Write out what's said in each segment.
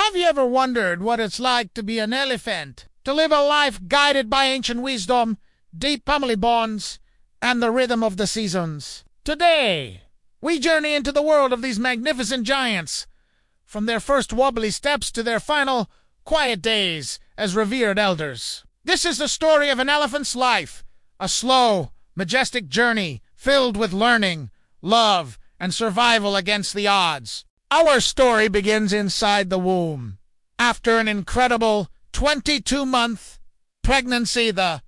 Have you ever wondered what it's like to be an elephant? To live a life guided by ancient wisdom, deep family bonds, and the rhythm of the seasons? Today, we journey into the world of these magnificent giants, from their first wobbly steps to their final quiet days as revered elders. This is the story of an elephant's life, a slow, majestic journey filled with learning, love, and survival against the odds. Our story begins inside the womb. After an incredible 22-month pregnancy, the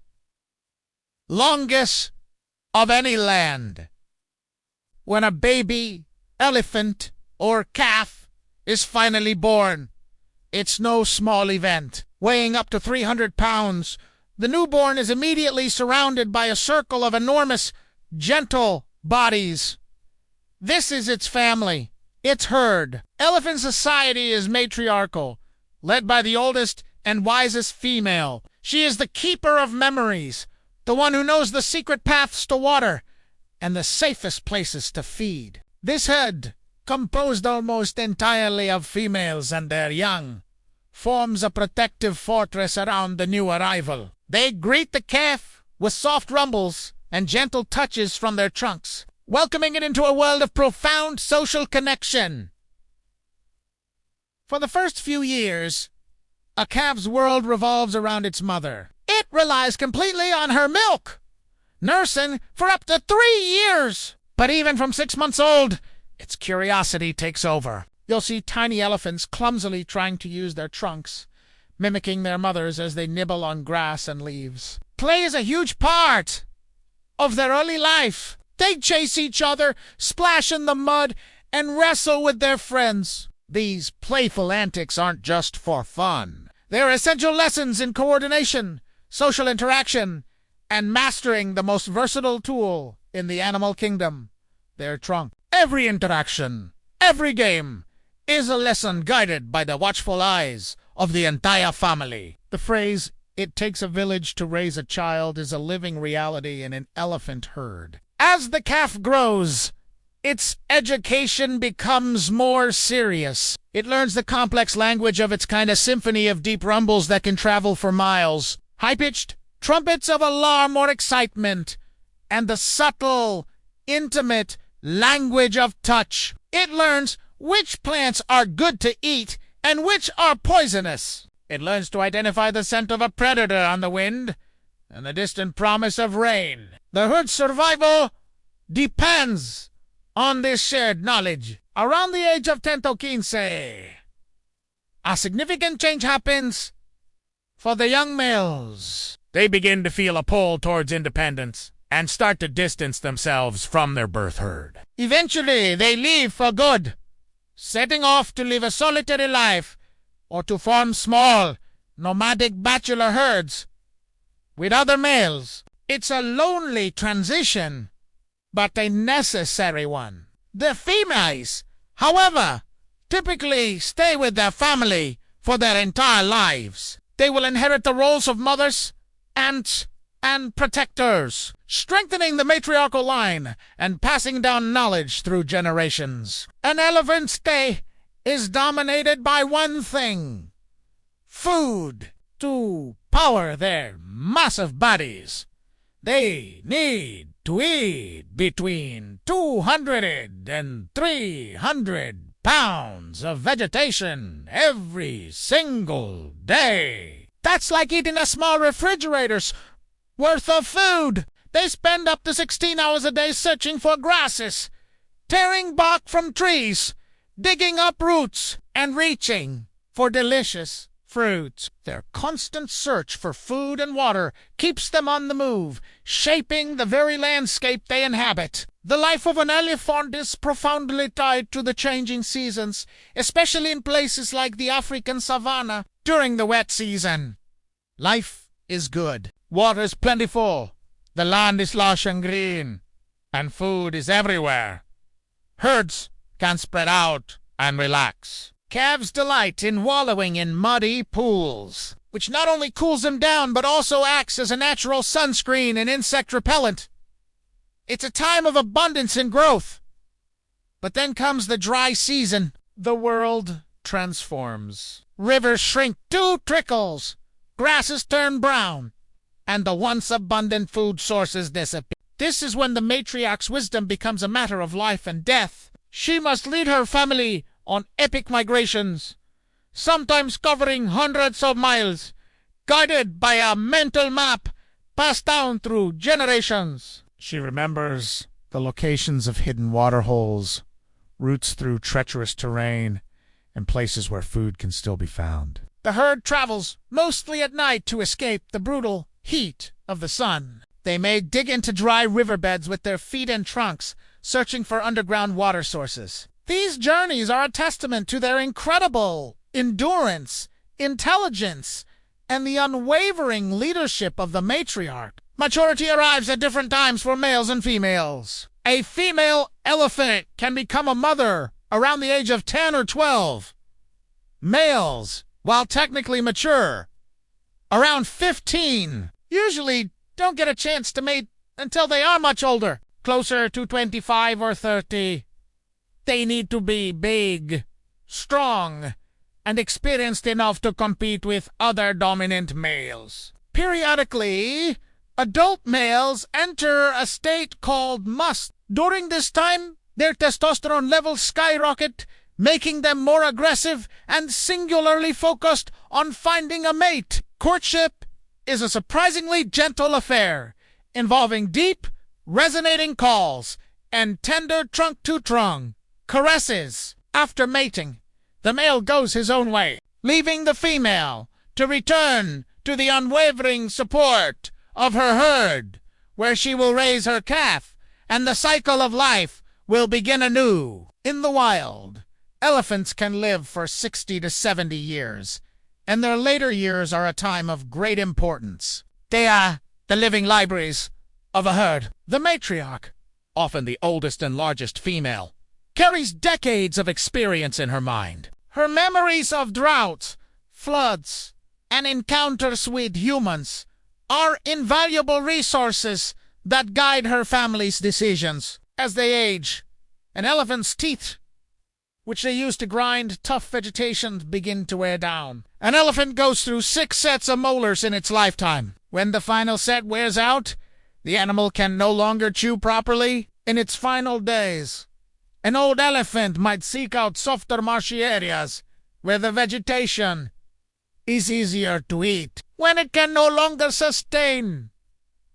longest of any land. When a baby elephant or calf is finally born, it's no small event. Weighing up to 300 pounds, the newborn is immediately surrounded by a circle of enormous, gentle bodies. This is its family, its herd. Elephant society is matriarchal, led by the oldest and wisest female. She is the keeper of memories, the one who knows the secret paths to water and the safest places to feed. This herd, composed almost entirely of females and their young, forms a protective fortress around the new arrival. They greet the calf with soft rumbles and gentle touches from their trunks, welcoming it into a world of profound social connection. For the first few years, a calf's world revolves around its mother. It relies completely on her milk, nursing for up to 3 years. But even from 6 months old, its curiosity takes over. You'll see tiny elephants clumsily trying to use their trunks, mimicking their mothers as they nibble on grass and leaves. Play is a huge part of their early life. They chase each other, splash in the mud, and wrestle with their friends. These playful antics aren't just for fun. They're essential lessons in coordination, social interaction, and mastering the most versatile tool in the animal kingdom, their trunk. Every interaction, every game, is a lesson guided by the watchful eyes of the entire family. The phrase, "It takes a village to raise a child," is a living reality in an elephant herd. As the calf grows, its education becomes more serious. It learns the complex language of its kind, a symphony of deep rumbles that can travel for miles, high-pitched trumpets of alarm or excitement, and the subtle, intimate language of touch. It learns which plants are good to eat and which are poisonous. It learns to identify the scent of a predator on the wind and the distant promise of rain. The herd's survival depends on this shared knowledge. Around the age of 10 to 15, a significant change happens for the young males. They begin to feel a pull towards independence and start to distance themselves from their birth herd. Eventually, they leave for good, setting off to live a solitary life or to form small, nomadic bachelor herds with other males. It's a lonely transition, but a necessary one. The females, however, typically stay with their family for their entire lives. They will inherit the roles of mothers, aunts, and protectors, strengthening the matriarchal line and passing down knowledge through generations. An elephant's day is dominated by one thing: food. To power their massive bodies, they need to eat between 200 and 300 pounds of vegetation every single day. That's like eating a small refrigerator's worth of food. They spend up to 16 hours a day searching for grasses, tearing bark from trees, digging up roots, and reaching for delicious fruits. Their constant search for food and water keeps them on the move, shaping the very landscape they inhabit. The life of an elephant is profoundly tied to the changing seasons, especially in places like the African savanna. During the wet season, life is good. Water is plentiful, the land is lush and green, and food is everywhere. Herds can spread out and relax. Calves delight in wallowing in muddy pools, which not only cools them down but also acts as a natural sunscreen and insect repellent. It's a time of abundance and growth. But then comes the dry season. The world transforms. Rivers shrink to trickles, grasses turn brown, and the once abundant food sources disappear. This is when the matriarch's wisdom becomes a matter of life and death. She must lead her family on epic migrations, sometimes covering hundreds of miles, guided by a mental map passed down through generations. She remembers the locations of hidden waterholes, routes through treacherous terrain, and places where food can still be found. The herd travels mostly at night to escape the brutal heat of the sun. They may dig into dry riverbeds with their feet and trunks, searching for underground water sources. These journeys are a testament to their incredible endurance, intelligence, and the unwavering leadership of the matriarch. Maturity arrives at different times for males and females. A female elephant can become a mother around the age of 10 or 12. Males, while technically mature, around 15, usually don't get a chance to mate until they are much older, closer to 25 or 30. They need to be big, strong, and experienced enough to compete with other dominant males. Periodically, adult males enter a state called must. During this time, their testosterone levels skyrocket, making them more aggressive and singularly focused on finding a mate. Courtship is a surprisingly gentle affair, involving deep, resonating calls and tender trunk-to-trunk caresses. After mating, the male goes his own way, leaving the female to return to the unwavering support of her herd, where she will raise her calf, and the cycle of life will begin anew. In the wild, elephants can live for 60 to 70 years, and their later years are a time of great importance. They are the living libraries of a herd. The matriarch, often the oldest and largest female, carries decades of experience in her mind. Her memories of droughts, floods, and encounters with humans are invaluable resources that guide her family's decisions. As they age, an elephant's teeth, which they use to grind tough vegetation, begin to wear down. An elephant goes through 6 sets of molars in its lifetime. When the final set wears out, the animal can no longer chew properly. In its final days, an old elephant might seek out softer marshy areas where the vegetation is easier to eat. When it can no longer sustain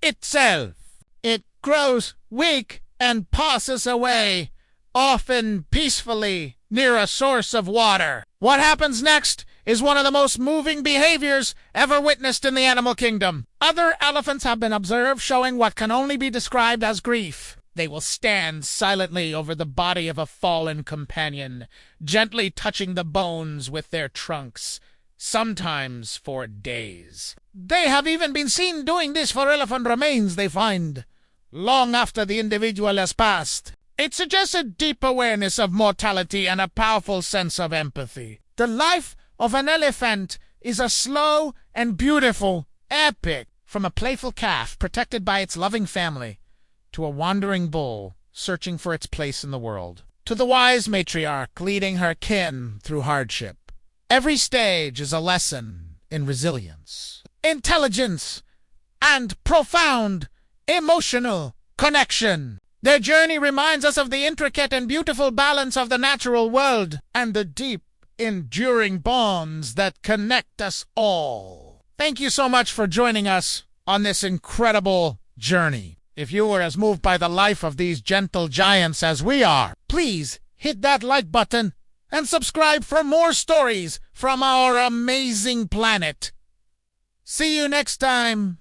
itself, it grows weak and passes away, often peacefully, near a source of water. What happens next is one of the most moving behaviors ever witnessed in the animal kingdom. Other elephants have been observed showing what can only be described as grief. They will stand silently over the body of a fallen companion, gently touching the bones with their trunks, sometimes for days. They have even been seen doing this for elephant remains they find long after the individual has passed. It suggests a deep awareness of mortality and a powerful sense of empathy. The life of an elephant is a slow and beautiful epic, from a playful calf protected by its loving family, to a wandering bull searching for its place in the world, to the wise matriarch leading her kin through hardship. Every stage is a lesson in resilience, intelligence, and profound emotional connection. Their journey reminds us of the intricate and beautiful balance of the natural world and the deep, enduring bonds that connect us all. Thank you so much for joining us on this incredible journey. If you were as moved by the life of these gentle giants as we are, please hit that like button and subscribe for more stories from our amazing planet. See you next time.